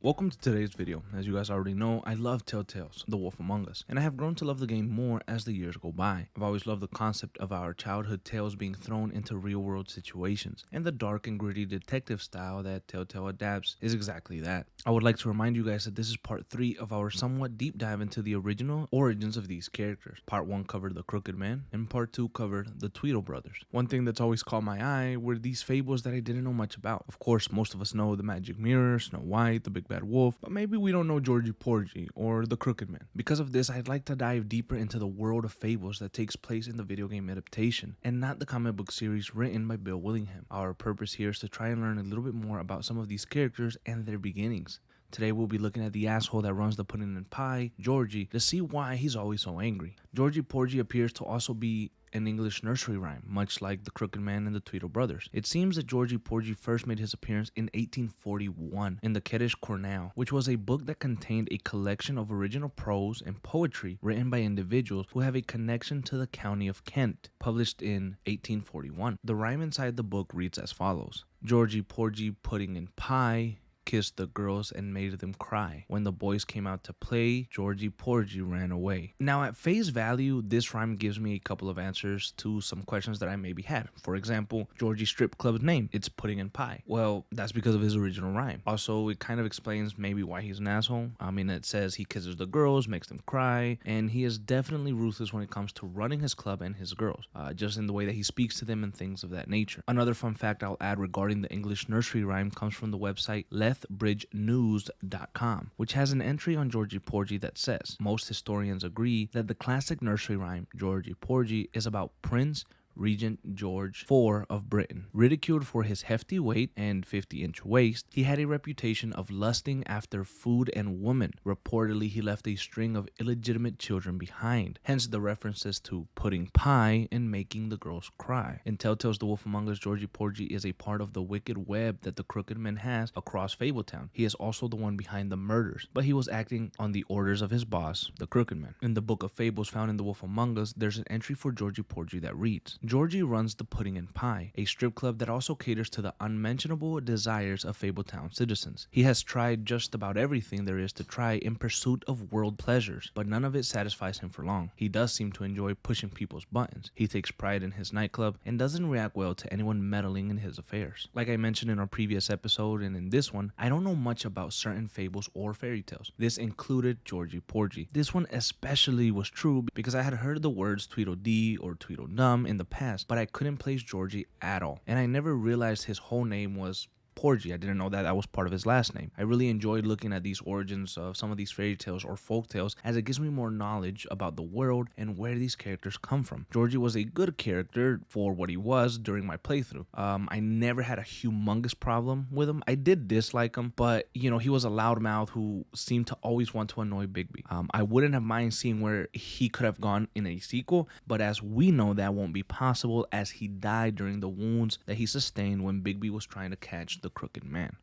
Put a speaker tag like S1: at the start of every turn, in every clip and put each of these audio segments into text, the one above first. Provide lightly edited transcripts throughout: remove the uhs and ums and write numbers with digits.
S1: Welcome to today's video. As you guys already know, I love Telltale's The Wolf Among Us, and I have grown to love the game more as the years go by. I've always loved the concept of our childhood tales being thrown into real-world situations, and the dark and gritty detective style that Telltale adapts is exactly that. I would like to remind you guys that this is part 3 of our somewhat deep dive into the original origins of these characters. Part 1 covered the Crooked Man, and part 2 covered the Tweedle brothers. One thing that's always caught my eye were these fables that I didn't know much about. Of course, most of us know the Magic Mirror, Snow White, the Big Bad Wolf, but maybe we don't know Georgie Porgie or the Crooked Man. Because of this, I'd like to dive deeper into the world of Fables that takes place in the video game adaptation, and not the comic book series written by Bill Willingham. Our purpose here is to try and learn a little bit more about some of these characters and their beginnings. Today we'll be looking at the asshole that runs the pudding and pie, Georgie, to see why he's always so angry. Georgie Porgie appears to also be an English nursery rhyme, much like the Crooked Man and the Tweedle brothers. It seems that Georgie Porgie first made his appearance in 1841 in the Kentish Cornell, which was a book that contained a collection of original prose and poetry written by individuals who have a connection to the county of Kent, published in 1841. The rhyme inside the book reads as follows: Georgie Porgie pudding and pie kissed the girls and made them cry. When the boys came out to play, Georgie Porgie ran away. Now, at face value, this rhyme gives me a couple of answers to some questions that I maybe had. For example, Georgie Strip Club's name, it's pudding and pie. Well, that's because of his original rhyme. Also, it kind of explains maybe why he's an asshole. I mean, it says he kisses the girls, makes them cry, and he is definitely ruthless when it comes to running his club and his girls, just in the way that he speaks to them and things of that nature. Another fun fact I'll add regarding the English nursery rhyme comes from the website lethbridgenews.com, which has an entry on Georgie Porgie that says, most historians agree that the classic nursery rhyme Georgie Porgie is about Prince Regent George IV of Britain. Ridiculed for his hefty weight and 50-inch waist, he had a reputation of lusting after food and women. Reportedly, he left a string of illegitimate children behind, hence the references to putting pie and making the girls cry. In Telltale's The Wolf Among Us, Georgie Porgie is a part of the wicked web that the Crooked Man has across Fabletown. He is also the one behind the murders, but he was acting on the orders of his boss, the Crooked Man. In the Book of Fables found in The Wolf Among Us, there's an entry for Georgie Porgie that reads, Georgie runs the Pudding and Pie, a strip club that also caters to the unmentionable desires of Fabletown citizens. He has tried just about everything there is to try in pursuit of world pleasures, but none of it satisfies him for long. He does seem to enjoy pushing people's buttons. He takes pride in his nightclub and doesn't react well to anyone meddling in his affairs. Like I mentioned in our previous episode and in this one, I don't know much about certain fables or fairy tales. This included Georgie Porgie. This one especially was true because I had heard the words Tweedledee or Tweedledum in the past, but I couldn't place Georgie at all, and I never realized his whole name was Porgie. I didn't know that was part of his last name. I really enjoyed looking at these origins of some of these fairy tales or folk tales, as it gives me more knowledge about the world and where these characters come from. Georgie was a good character for what he was during my playthrough. I never had a humongous problem with him. I did dislike him, but he was a loudmouth who seemed to always want to annoy Bigby. I wouldn't have mind seeing where he could have gone in a sequel, but as we know, that won't be possible as he died during the wounds that he sustained when Bigby was trying to catch the Crooked Man.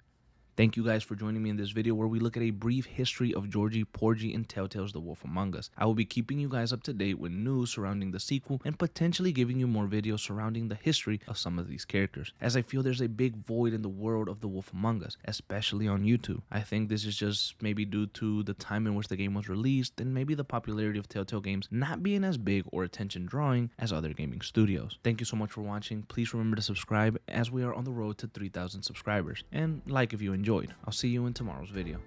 S1: Thank you guys for joining me in this video where we look at a brief history of Georgie Porgie in Telltale's The Wolf Among Us. I will be keeping you guys up to date with news surrounding the sequel and potentially giving you more videos surrounding the history of some of these characters, as I feel there's a big void in the world of The Wolf Among Us, especially on YouTube. I think this is just maybe due to the time in which the game was released and maybe the popularity of Telltale games not being as big or attention drawing as other gaming studios. Thank you so much for watching. Please remember to subscribe as we are on the road to 3,000 subscribers, and like if you enjoyed. I'll see you in tomorrow's video.